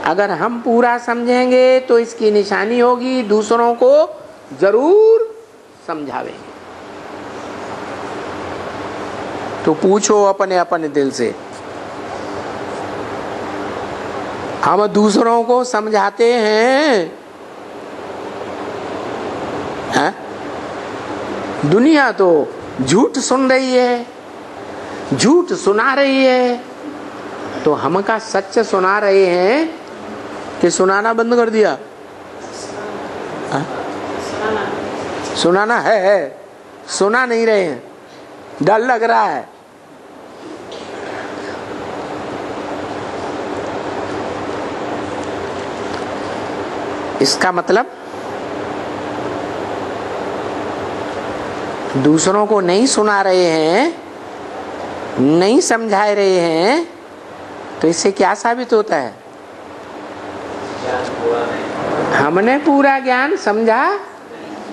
अगर हम पूरा समझेंगे तो इसकी निशानी होगी दूसरों को जरूर समझावेंगे। तो पूछो अपने अपने दिल से, हम दूसरों को समझाते हैं? है? दुनिया तो झूठ सुन रही है, झूठ सुना रही है, तो हम का सच सुना रहे हैं कि सुनाना बंद कर दिया? है? सुनाना है, सुना नहीं रहे हैं, डर लग रहा है। इसका मतलब दूसरों को नहीं सुना रहे हैं, नहीं समझा रहे हैं, तो इससे क्या साबित होता है? हमने पूरा ज्ञान समझा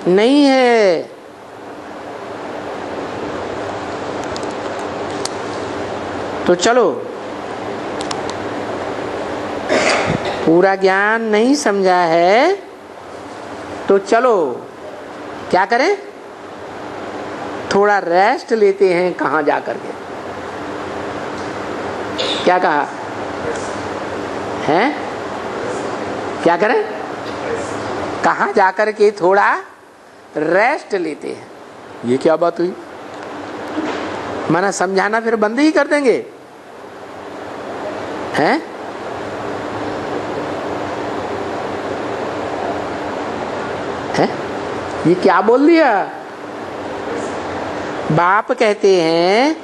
नहीं है। तो चलो, पूरा ज्ञान नहीं समझा है तो चलो क्या करें? थोड़ा रेस्ट लेते हैं। कहाँ जाकर के? क्या कहा है? क्या करें? कहाँ जाकर के थोड़ा रेस्ट लेते हैं। ये क्या बात हुई? माना समझाना फिर बंद ही कर देंगे? हैं? हैं? ये क्या बोल दिया? बाप कहते हैं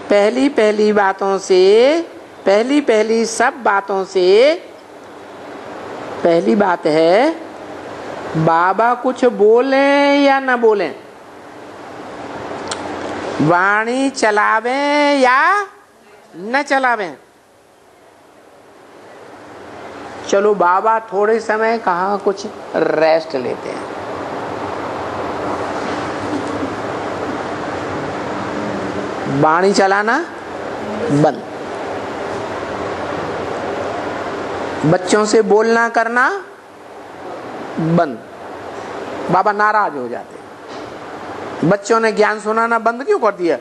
पहली पहली बातों से, पहली पहली सब बातों से पहली बात है, बाबा कुछ बोलें या न बोलें, वाणी चलावें या न चलावें, चलो बाबा थोड़े समय कहा कुछ रेस्ट लेते हैं। वाणी चलाना बंद, बच्चों से बोलना करना बंद। बाबा नाराज हो जाते। बच्चों ने ज्ञान सुनाना बंद क्यों कर दिया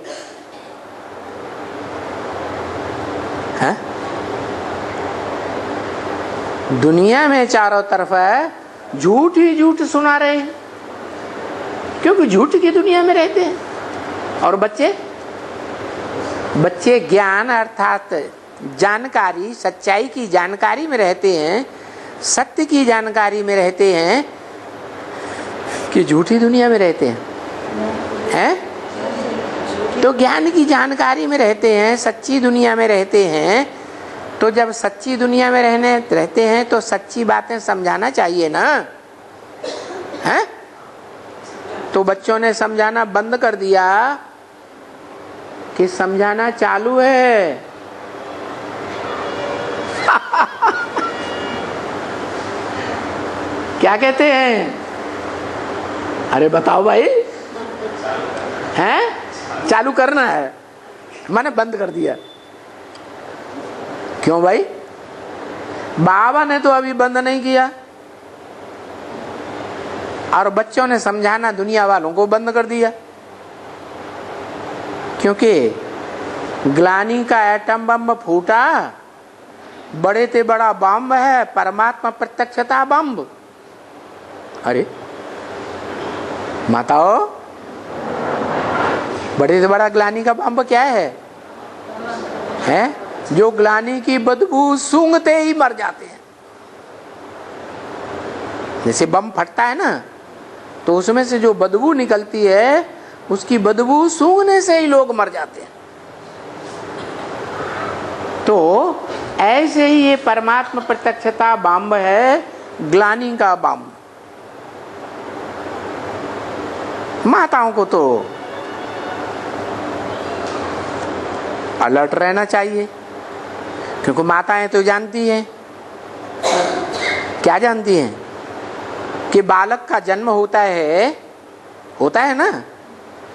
है? दुनिया में चारों तरफ है झूठ ही झूठ सुना रहे हैं, क्योंकि झूठ की दुनिया में रहते हैं। और बच्चे ज्ञान अर्थात जानकारी, सच्चाई की जानकारी में रहते हैं, सत्य की जानकारी में रहते हैं कि झूठी दुनिया में रहते हैं? तो ज्ञान की जानकारी में रहते हैं, सच्ची दुनिया में रहते हैं। तो जब सच्ची दुनिया में रहते हैं तो सच्ची बातें समझाना चाहिए ना, हैं? तो बच्चों ने समझाना बंद कर दिया कि समझाना चालू है। क्या कहते हैं? अरे बताओ भाई, हैं? चालू करना है, मैंने बंद कर दिया। क्यों भाई? बाबा ने तो अभी बंद नहीं किया, और बच्चों ने समझाना दुनिया वालों को बंद कर दिया। क्योंकि ग्लानी का एटम बम फूटा, बड़े से बड़ा बम है परमात्मा प्रत्यक्षता बम। अरे माताओ, बड़े से बड़ा ग्लानी का बम क्या है? जो ग्लानी की बदबू सूंघते ही मर जाते हैं। जैसे बम फटता है ना, तो उसमें से जो बदबू निकलती है, उसकी बदबू सूंघने से ही लोग मर जाते हैं। तो ऐसे ही ये परमात्मा प्रत्यक्षता बम है, ग्लानी का बम। माताओं को तो अलर्ट रहना चाहिए, क्योंकि माताएं तो जानती हैं। क्या जानती हैं? कि बालक का जन्म होता है ना,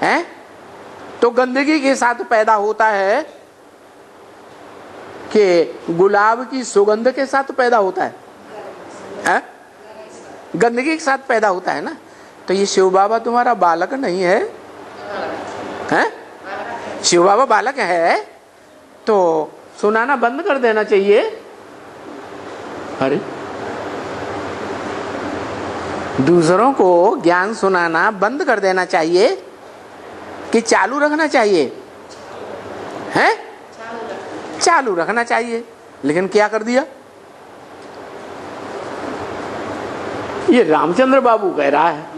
हैं? तो गंदगी के साथ पैदा होता है कि गुलाब की सुगंध के साथ पैदा होता है? है? गंदगी के साथ पैदा होता है ना। तो ये शिव बाबा तुम्हारा बालक नहीं है, हैं? शिव बाबा बालक है तो सुनाना बंद कर देना चाहिए। अरे दूसरों को ज्ञान सुनाना बंद कर देना चाहिए कि चालू रखना चाहिए? हैं? चालू रखना चाहिए। लेकिन क्या कर दिया? ये रामचंद्र बाबू कह रहा है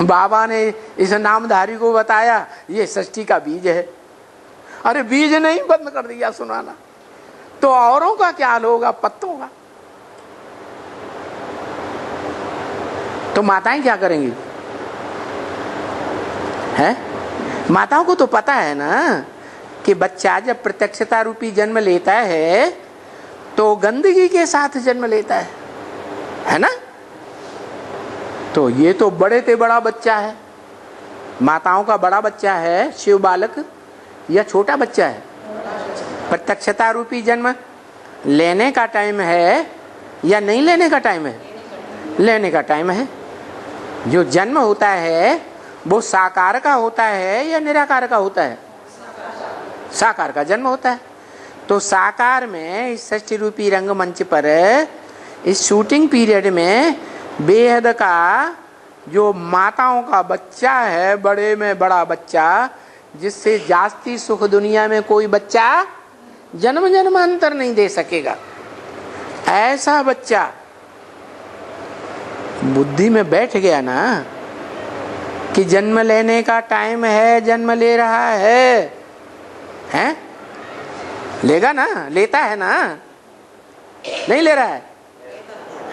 बाबा ने इस नामधारी को बताया ये षष्ठी का बीज है। अरे बीज नहीं, बंद कर दिया सुनाना। तो औरों का क्या हाल होगा? पत्तों का। तो माताएं क्या करेंगी? है? माताओं को तो पता है ना कि बच्चा जब प्रत्यक्षता रूपी जन्म लेता है तो गंदगी के साथ जन्म लेता है ना? तो ये तो बड़े से बड़ा बच्चा है, माताओं का बड़ा बच्चा है शिव बालक, या छोटा बच्चा है? प्रत्यक्षता रूपी जन्म लेने का टाइम है या नहीं लेने का टाइम है? लेने का टाइम है। जो जन्म होता है वो साकार का होता है या निराकार का होता है? साकार का जन्म होता है। तो साकार में इस षष्ठी रूपी रंगमंच पर इस शूटिंग पीरियड में बेहद का जो माताओं का बच्चा है, बड़े में बड़ा बच्चा, जिससे जास्ती सुख दुनिया में कोई बच्चा जन्म जन्मांतर नहीं दे सकेगा, ऐसा बच्चा बुद्धि में बैठ गया ना कि जन्म लेने का टाइम है, जन्म ले रहा है, हैं? लेगा ना? लेता है ना? नहीं ले रहा है?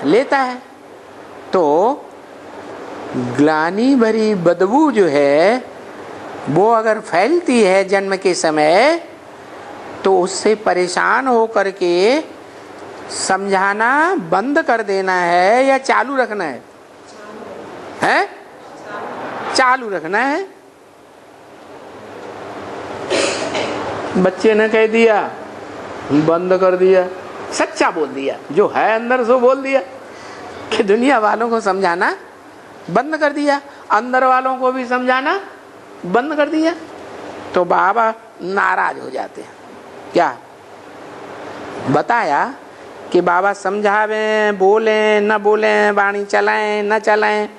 लेता है। तो ग्लानि भरी बदबू जो है वो अगर फैलती है जन्म के समय तो उससे परेशान हो करके समझाना बंद कर देना है या चालू रखना है? हैं? चालू रखना है। बच्चे ने कह दिया, बंद कर दिया, सच्चा बोल दिया, जो है अंदर सो बोल दिया कि दुनिया वालों को समझाना बंद कर दिया, अंदर वालों को भी समझाना बंद कर दिया। तो बाबा नाराज हो जाते हैं। क्या बताया कि बाबा समझावें, बोलें न बोलें, वाणी चलाएं न चलाएं,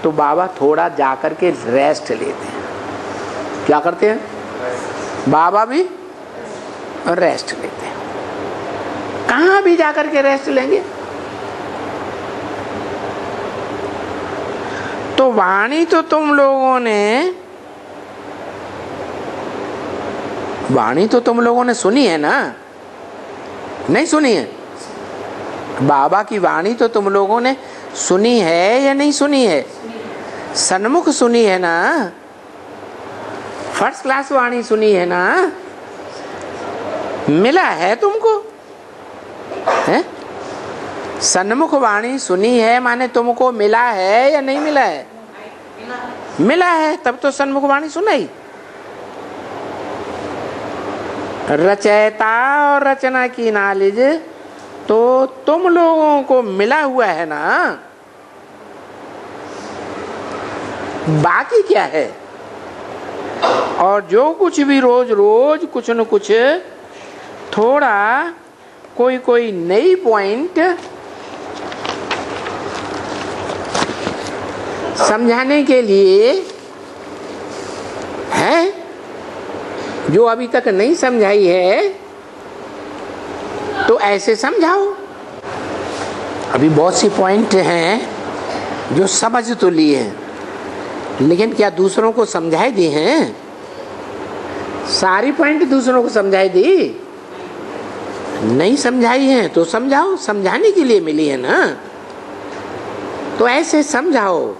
तो बाबा थोड़ा जाकर के रेस्ट लेते हैं। क्या करते हैं? बाबा भी रेस्ट लेते हैं। कहाँ भी जाकर के रेस्ट लेंगे? तो वाणी तो तुम लोगों ने सुनी है ना? नहीं सुनी है? बाबा की वाणी तो तुम लोगों ने सुनी है या नहीं सुनी है? सन्मुख सुनी है ना? फर्स्ट क्लास वाणी सुनी है ना? मिला है तुमको? है? सन्मुख वाणी सुनी है माने तुमको मिला है या नहीं मिला है? मिला है, तब तो सन्मुख वाणी सुनाई। रचयिता और रचना की नॉलेज तो तुम लोगों को मिला हुआ है ना, बाकी क्या है? और जो कुछ भी रोज रोज कुछ न कुछ थोड़ा कोई नई पॉइंट समझाने के लिए है, जो अभी तक नहीं समझाई है तो ऐसे समझाओ। अभी बहुत सी पॉइंट हैं जो समझ तो लिए हैं, लेकिन क्या दूसरों को समझाई दी हैं? सारी पॉइंट दूसरों को समझाई दी? नहीं समझाई है तो समझाओ, समझाने के लिए मिली है ना, तो ऐसे समझाओ।